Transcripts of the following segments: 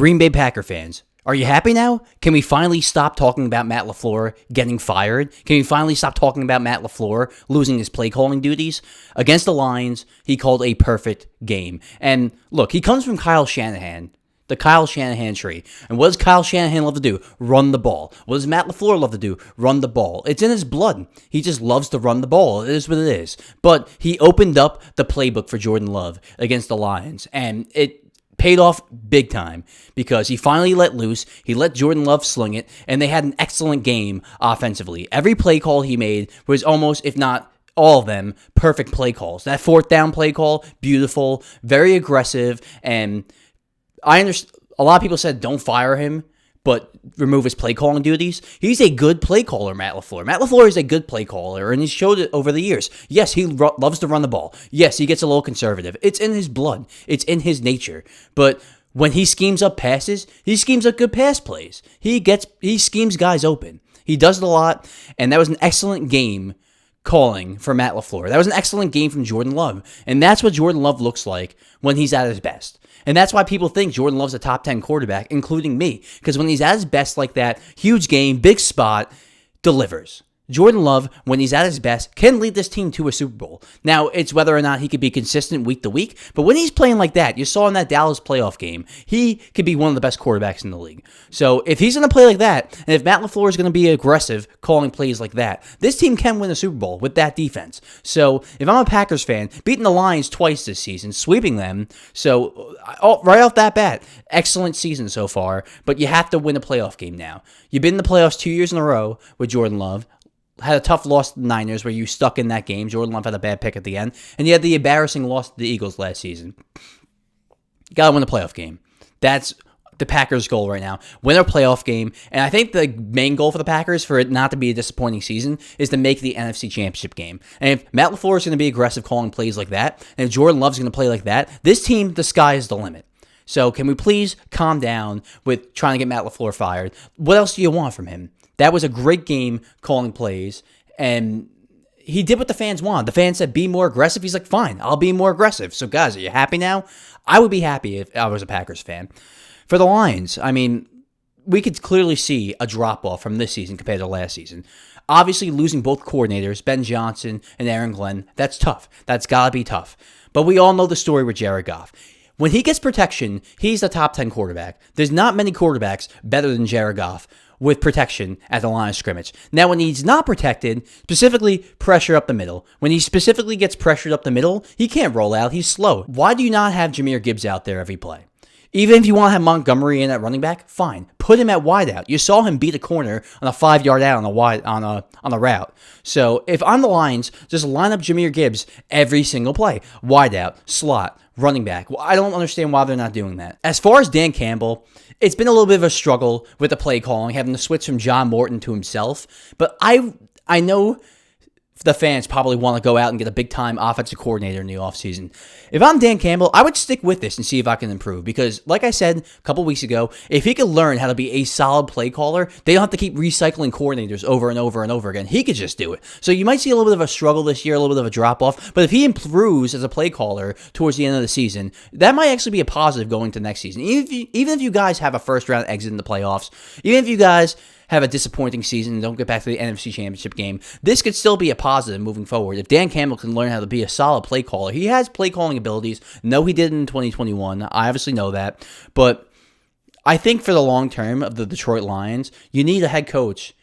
Green Bay Packer fans, are you happy now? Can we finally stop talking about Matt LaFleur getting fired? Can we finally stop talking about Matt LaFleur losing his play calling duties? Against the Lions, he called a perfect game. And look, he comes from Kyle Shanahan, the Kyle Shanahan tree. And what does Kyle Shanahan love to do? Run the ball. What does Matt LaFleur love to do? Run the ball. It's in his blood. He just loves to run the ball. It is what it is. But he opened up the playbook for Jordan Love against the Lions, and it paid off big time because he finally let loose. He let Jordan Love sling it, and they had an excellent game offensively. Every play call he made was almost, if not all of them, perfect play calls. That fourth down play call, beautiful, very aggressive, and I understand. A lot of people said don't fire him, but remove his play calling duties. He's a good play caller, Matt LaFleur. Matt LaFleur is a good play caller, and he's showed it over the years. Yes, he loves to run the ball. Yes, he gets a little conservative. It's in his blood. It's in his nature. But when he schemes up passes, he schemes up good pass plays. He schemes guys open. He does it a lot, and that was an excellent game calling for Matt LaFleur. That was an excellent game from Jordan Love, and that's what Jordan Love looks like when he's at his best. And that's why people think Jordan Love's a top 10 quarterback, including me. Because when he's at his best like that, huge game, big spot, delivers. Jordan Love, when he's at his best, can lead this team to a Super Bowl. Now, it's whether or not he could be consistent week to week, but when he's playing like that, you saw in that Dallas playoff game, he could be one of the best quarterbacks in the league. So if he's going to play like that, and if Matt LaFleur is going to be aggressive calling plays like that, this team can win a Super Bowl with that defense. So if I'm a Packers fan, beating the Lions twice this season, sweeping them, so right off that bat, excellent season so far, but you have to win a playoff game now. You've been in the playoffs 2 years in a row with Jordan Love. Had a tough loss to the Niners where you stuck in that game. Jordan Love had a bad pick at the end. And you had the embarrassing loss to the Eagles last season. You got to win a playoff game. That's the Packers' goal right now. Win a playoff game. And I think the main goal for the Packers, for it not to be a disappointing season, is to make the NFC Championship game. And if Matt LaFleur is going to be aggressive calling plays like that, and if Jordan Love's going to play like that, this team, the sky is the limit. So can we please calm down with trying to get Matt LaFleur fired? What else do you want from him? That was a great game calling plays, and he did what the fans wanted. The fans said, be more aggressive. He's like, fine, I'll be more aggressive. So, guys, are you happy now? I would be happy if I was a Packers fan. For the Lions, I mean, we could clearly see a drop-off from this season compared to last season. Obviously, losing both coordinators, Ben Johnson and Aaron Glenn, that's tough. That's got to be tough. But we all know the story with Jared Goff. When he gets protection, he's the top 10 quarterback. There's not many quarterbacks better than Jared Goff with protection at the line of scrimmage. Now, when he's not protected, specifically pressure up the middle, when he specifically gets pressured up the middle, he can't roll out. He's slow. Why do you not have Jahmyr Gibbs out there every play? Even if you want to have Montgomery in at running back, fine. Put him at wideout. You saw him beat a corner on a 5-yard out on a route. So if I'm the Lions, just line up Jahmyr Gibbs every single play. Wideout, slot, running back. Well, I don't understand why they're not doing that. As far as Dan Campbell, it's been a little bit of a struggle with the play calling, having to switch from John Morton to himself. But I know the fans probably want to go out and get a big-time offensive coordinator in the offseason. If I'm Dan Campbell, I would stick with this and see if I can improve. Because, like I said a couple weeks ago, if he could learn how to be a solid play caller, they don't have to keep recycling coordinators over and over and over again. He could just do it. So you might see a little bit of a struggle this year, a little bit of a drop-off. But if he improves as a play caller towards the end of the season, that might actually be a positive going to next season. Even if you guys have a first-round exit in the playoffs, even if you guys have a disappointing season and don't get back to the NFC Championship game, this could still be a positive moving forward. If Dan Campbell can learn how to be a solid play caller, he has play calling abilities. No, he did in 2021. I obviously know that. But I think for the long term of the Detroit Lions, you need a head coach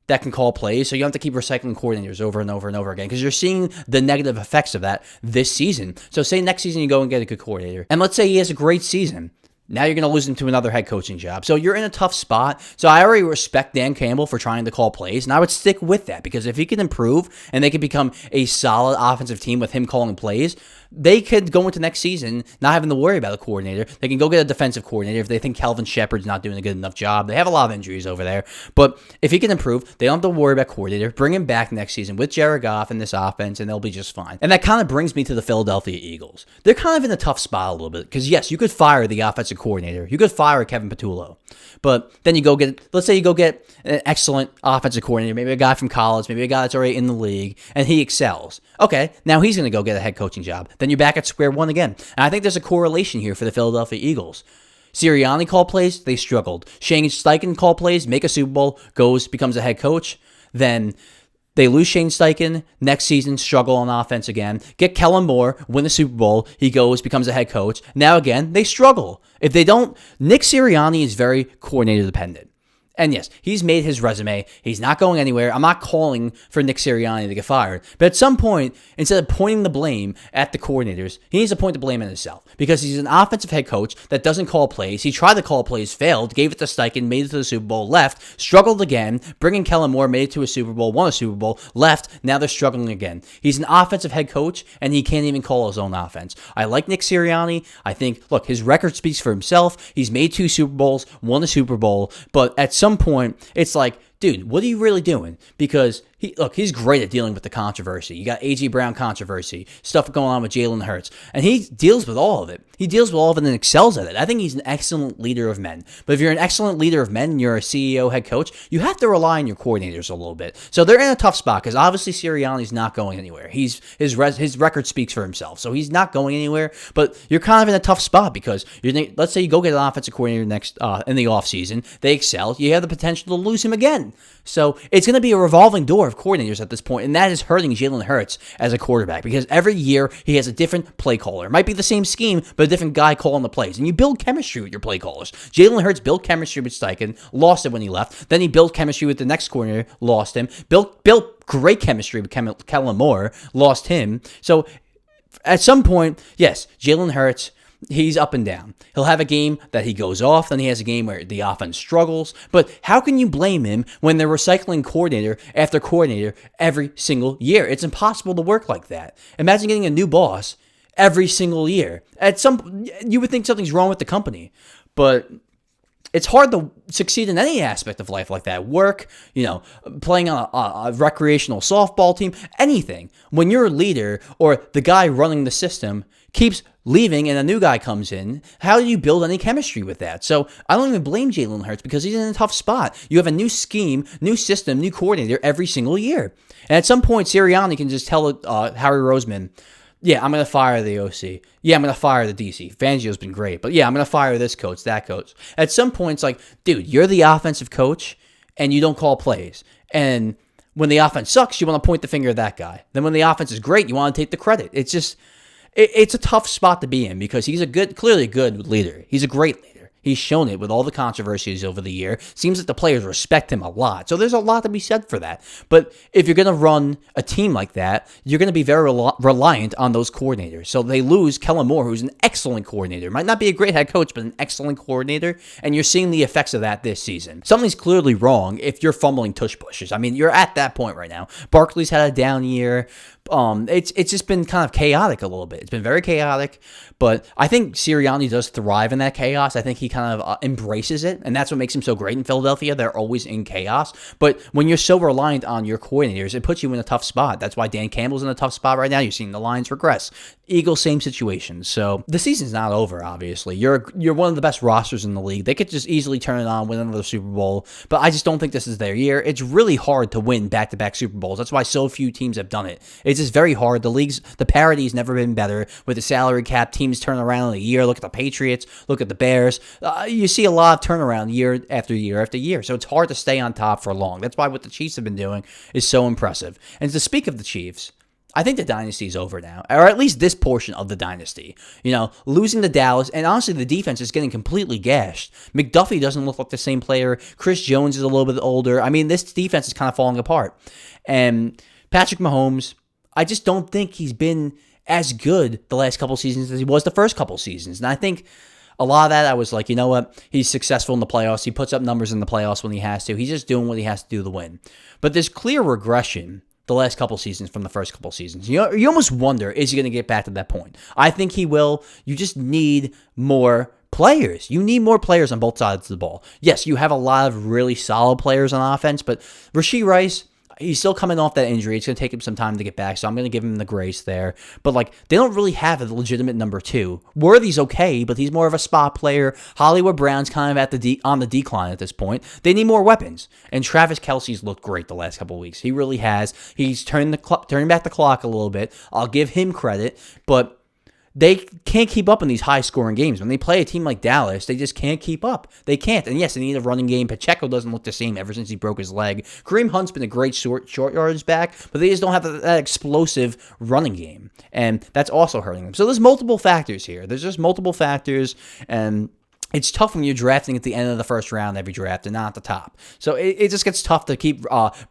that can call plays, so you don't have to keep recycling coordinators over and over and over again, because you're seeing the negative effects of that this season. So say next season you go and get a good coordinator, and let's say he has a great season. Now you're going to lose him to another head coaching job. So you're in a tough spot. So I already respect Dan Campbell for trying to call plays, and I would stick with that, because if he can improve and they can become a solid offensive team with him calling plays, they could go into next season not having to worry about a coordinator. They can go get a defensive coordinator if they think Calvin Shepard's not doing a good enough job. They have a lot of injuries over there. But if he can improve, they don't have to worry about coordinator. Bring him back next season with Jared Goff in this offense, and they'll be just fine. And that kind of brings me to the Philadelphia Eagles. They're kind of in a tough spot a little bit, because yes, you could fire the offensive coordinator. You could fire Kevin Patullo. But then you go get, let's say you go get an excellent offensive coordinator, maybe a guy from college, maybe a guy that's already in the league, and he excels. Okay, now he's going to go get a head coaching job. Then you're back at square one again. And I think there's a correlation here for the Philadelphia Eagles. Sirianni call plays, they struggled. Shane Steichen call plays, make a Super Bowl, becomes a head coach. Then they lose Shane Steichen. Next season, struggle on offense again. Get Kellen Moore, win the Super Bowl. He becomes a head coach. Now again, they struggle. If they don't, Nick Sirianni is very coordinator dependent. And yes, he's made his resume. He's not going anywhere. I'm not calling for Nick Sirianni to get fired. But at some point, instead of pointing the blame at the coordinators, he needs to point the blame at himself. Because he's an offensive head coach that doesn't call plays. He tried to call plays, failed, gave it to Steichen, made it to the Super Bowl, left, struggled again, bringing Kellen Moore, made it to a Super Bowl, won a Super Bowl, left, now they're struggling again. He's an offensive head coach, and he can't even call his own offense. I like Nick Sirianni. I think, look, his record speaks for himself. He's made 2 Super Bowls, won a Super Bowl, but at some point, it's like, dude, what are you really doing? Because he's great at dealing with the controversy. You got A.J. Brown controversy, stuff going on with Jalen Hurts, and he deals with all of it. He deals with all of it and excels at it. I think he's an excellent leader of men. But if you're an excellent leader of men and you're a CEO, head coach, you have to rely on your coordinators a little bit. So they're in a tough spot because obviously Sirianni's not going anywhere. His record speaks for himself, so he's not going anywhere. But you're kind of in a tough spot because let's say you go get an offensive coordinator next in the offseason. They excel. You have the potential to lose him again. So it's going to be a revolving door of coordinators at this point, and that is hurting Jalen Hurts as a quarterback because every year he has a different play caller. It might be the same scheme, but a different guy calling the plays. And you build chemistry with your play callers. Jalen Hurts built chemistry with Steichen, lost it when he left. Then he built chemistry with the next coordinator, lost him. Built great chemistry with Kellen Moore, lost him. So at some point, yes, Jalen Hurts, he's up and down. He'll have a game that he goes off, then he has a game where the offense struggles. But how can you blame him when they're recycling coordinator after coordinator every single year? It's impossible to work like that. Imagine getting a new boss every single year. You would think something's wrong with the company. But it's hard to succeed in any aspect of life like that. Work, playing on a recreational softball team, anything. When you're a leader or the guy running the system keeps leaving and a new guy comes in, how do you build any chemistry with that? So I don't even blame Jalen Hurts because he's in a tough spot. You have a new scheme, new system, new coordinator every single year. And at some point, Sirianni can just tell Harry Roseman, yeah, I'm going to fire the OC. Yeah, I'm going to fire the DC. Fangio's been great. But yeah, I'm going to fire this coach, that coach. At some point, it's like, dude, you're the offensive coach and you don't call plays. And when the offense sucks, you want to point the finger at that guy. Then when the offense is great, you want to take the credit. It's just, it's a tough spot to be in because he's clearly a good leader. He's a great leader. He's shown it with all the controversies over the year. Seems like the players respect him a lot. So there's a lot to be said for that. But if you're going to run a team like that, you're going to be very reliant on those coordinators. So they lose Kellen Moore, who's an excellent coordinator. Might not be a great head coach, but an excellent coordinator. And you're seeing the effects of that this season. Something's clearly wrong if you're fumbling tush pushes. I mean, you're at that point right now. Barkley's had a down year. It's just been kind of chaotic a little bit. It's been very chaotic, but I think Sirianni does thrive in that chaos. I think he kind of embraces it, and that's what makes him so great in Philadelphia. They're always in chaos, but when you're so reliant on your coordinators, it puts you in a tough spot. That's why Dan Campbell's in a tough spot right now. You're seeing the Lions regress. Eagles, same situation. So the season's not over, obviously. You're one of the best rosters in the league. They could just easily turn it on, win another Super Bowl, but I just don't think this is their year. It's really hard to win back-to-back Super Bowls. That's why so few teams have done it. It's just very hard. The parity's never been better. With the salary cap, teams turn around in a year. Look at the Patriots. Look at the Bears. You see a lot of turnaround year after year after year. So it's hard to stay on top for long. That's why what the Chiefs have been doing is so impressive. And to speak of the Chiefs, I think the dynasty is over now, or at least this portion of the dynasty. Losing to Dallas, and honestly, the defense is getting completely gashed. McDuffie doesn't look like the same player. Chris Jones is a little bit older. I mean, this defense is kind of falling apart. And Patrick Mahomes, I just don't think he's been as good the last couple seasons as he was the first couple seasons. And I think a lot of that, I was like, you know what? He's successful in the playoffs. He puts up numbers in the playoffs when he has to. He's just doing what he has to do to win. But there's clear regression the last couple seasons from the first couple seasons. You almost wonder, is he going to get back to that point? I think he will. You just need more players. You need more players on both sides of the ball. Yes, you have a lot of really solid players on offense, but Rashee Rice, he's still coming off that injury. It's going to take him some time to get back, so I'm going to give him the grace there. But, they don't really have a legitimate number two. Worthy's okay, but he's more of a spot player. Hollywood Brown's kind of on the decline at this point. They need more weapons. And Travis Kelce's looked great the last couple of weeks. He really has. He's turning back the clock a little bit. I'll give him credit, but they can't keep up in these high-scoring games. When they play a team like Dallas, they just can't keep up. They can't. And yes, they need a running game. Pacheco doesn't look the same ever since he broke his leg. Kareem Hunt's been a great short yardage back, but they just don't have that explosive running game. And that's also hurting them. So there's multiple factors here. There's just multiple factors, and it's tough when you're drafting at the end of the first round every draft and not at the top. So it just gets tough to keep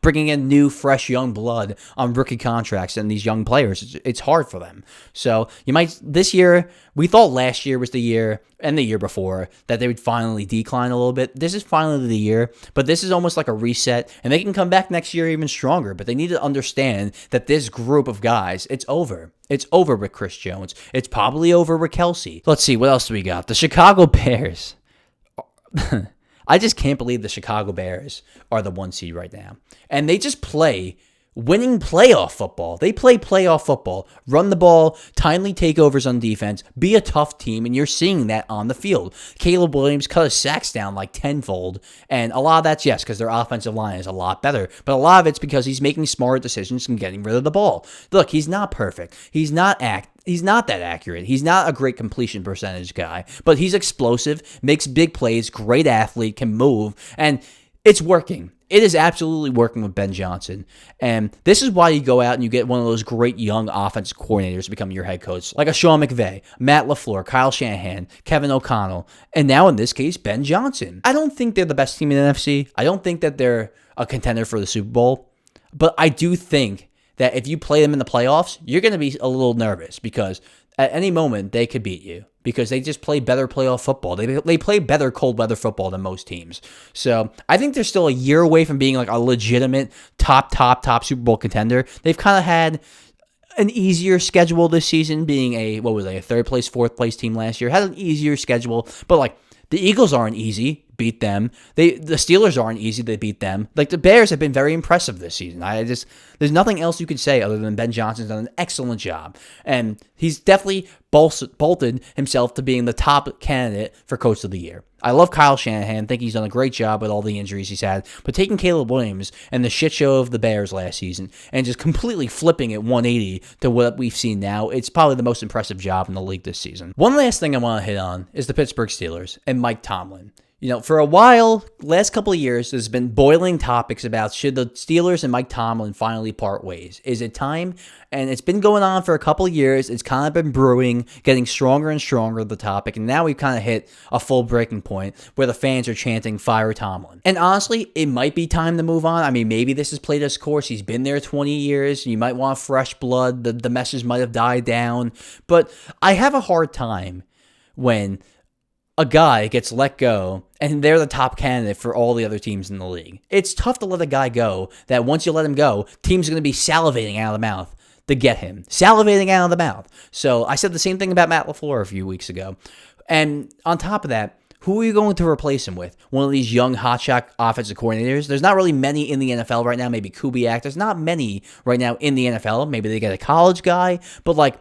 bringing in new, fresh, young blood on rookie contracts and these young players. It's hard for them. So you might, this year, we thought last year was the year and the year before that they would finally decline a little bit. This is finally the year, but this is almost like a reset, and they can come back next year even stronger. But they need to understand that this group of guys, it's over. It's over with Chris Jones. It's probably over with Kelsey. Let's see, what else do we got? The Chicago Bears. I just can't believe the Chicago Bears are the 1 seed right now. And they just play winning playoff football. They play playoff football, run the ball, timely takeovers on defense, be a tough team, and you're seeing that on the field. Caleb Williams cut his sacks down like tenfold, and a lot of that's, yes, because their offensive line is a lot better, but a lot of it's because he's making smart decisions and getting rid of the ball. Look, he's not perfect. He's not that accurate. He's not a great completion percentage guy, but he's explosive, makes big plays, great athlete, can move, and it's working. It is absolutely working with Ben Johnson. And this is why you go out and you get one of those great young offensive coordinators to become your head coach, like a Sean McVay, Matt LaFleur, Kyle Shanahan, Kevin O'Connell, and now in this case, Ben Johnson. I don't think they're the best team in the NFC. I don't think that they're a contender for the Super Bowl. But I do think that if you play them in the playoffs, you're going to be a little nervous because at any moment they could beat you, because they just play better playoff football. They play better cold weather football than most teams. So I think they're still a year away from being like a legitimate top Super Bowl contender. They've kind of had an easier schedule this season, being a third place, fourth place team last year. Had an easier schedule, but like the Eagles aren't easy. Beat them. The Steelers aren't easy. They beat them. Like the Bears have been very impressive this season. There's nothing else you could say other than Ben Johnson's done an excellent job, and he's definitely bolted himself to being the top candidate for Coach of the Year. I love Kyle Shanahan. Think he's done a great job with all the injuries he's had, but taking Caleb Williams and the shit show of the Bears last season and just completely flipping it 180 to what we've seen now, it's probably the most impressive job in the league this season. One last thing I want to hit on is the Pittsburgh Steelers and Mike Tomlin. You know, for a while, last couple of years, there's been boiling topics about should the Steelers and Mike Tomlin finally part ways. Is it time? And it's been going on for a couple of years. It's kind of been brewing, getting stronger and stronger, the topic. And now we've kind of hit a full breaking point where the fans are chanting, fire Tomlin. And honestly, it might be time to move on. I mean, maybe this has played its course. He's been there 20 years. You might want fresh blood. The message might have died down. But I have a hard time when a guy gets let go and they're the top candidate for all the other teams in the league. It's tough to let a guy go that once you let him go, teams are going to be salivating out of the mouth to get him. Salivating out of the mouth. So I said the same thing about Matt LaFleur a few weeks ago. And on top of that, who are you going to replace him with? One of these young hotshot offensive coordinators? There's not really many in the NFL right now. Maybe Kubiak. There's not many right now in the NFL. Maybe they get a college guy. But like,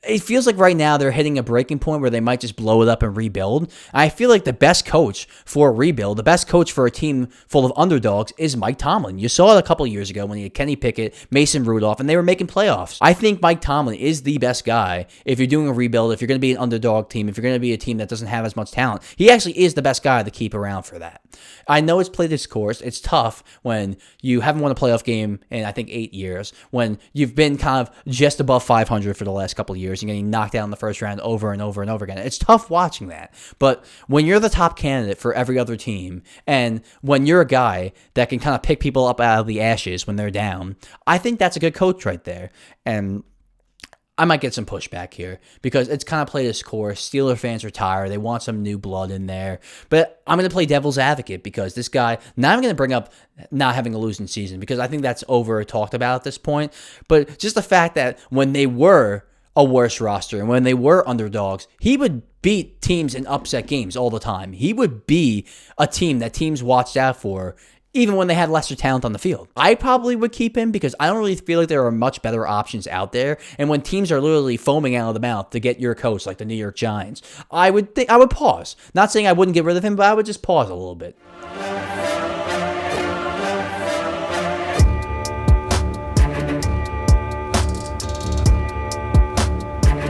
it feels like right now they're hitting a breaking point where they might just blow it up and rebuild. I feel like the best coach for a rebuild, the best coach for a team full of underdogs is Mike Tomlin. You saw it a couple of years ago when he had Kenny Pickett, Mason Rudolph, and they were making playoffs. I think Mike Tomlin is the best guy if you're doing a rebuild, if you're going to be an underdog team, if you're going to be a team that doesn't have as much talent. He actually is the best guy to keep around for that. I know it's played its course. It's tough when you haven't won a playoff game in, I think, 8 years, when you've been kind of just above 500 for the last couple of years and getting knocked out in the first round over and over and over again. It's tough watching that. But when you're the top candidate for every other team, and when you're a guy that can kind of pick people up out of the ashes when they're down, I think that's a good coach right there. And I might get some pushback here because it's kind of played its course. Steeler fans are tired. They want some new blood in there. But I'm going to play devil's advocate because this guy, now I'm going to bring up not having a losing season because I think that's over talked about at this point. But just the fact that when they were a worse roster and when they were underdogs, he would beat teams in upset games all the time. He would be a team that teams watched out for even when they had lesser talent on the field. I probably would keep him because I don't really feel like there are much better options out there. And when teams are literally foaming out of the mouth to get your coach, like the New York Giants, I would pause. Not saying I wouldn't get rid of him, but I would just pause a little bit.